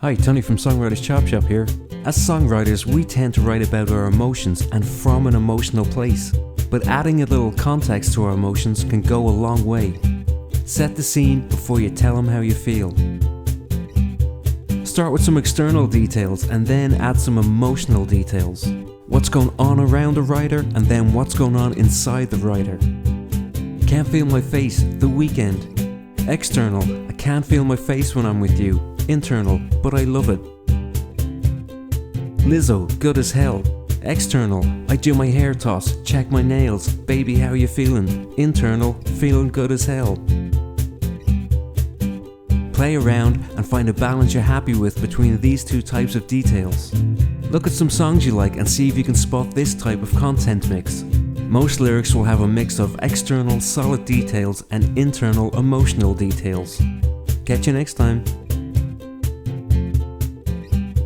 Hi, Tony from Songwriters Chop Shop here. As songwriters, we tend to write about our emotions and from an emotional place. But adding a little context to our emotions can go a long way. Set the scene before you tell them how you feel. Start with some external details and then add some emotional details. What's going on around the writer and then what's going on inside the writer. Can't feel my face, The Weekend. External, I can't feel my face when I'm with you. Internal, but I love it. Lizzo, good as hell. External, I do my hair toss, check my nails, baby how you feeling? Internal, feeling good as hell. Play around and find a balance you're happy with between these two types of details. Look at some songs you like and see if you can spot this type of content mix. Most lyrics will have a mix of external solid details and internal emotional details. Catch you next time.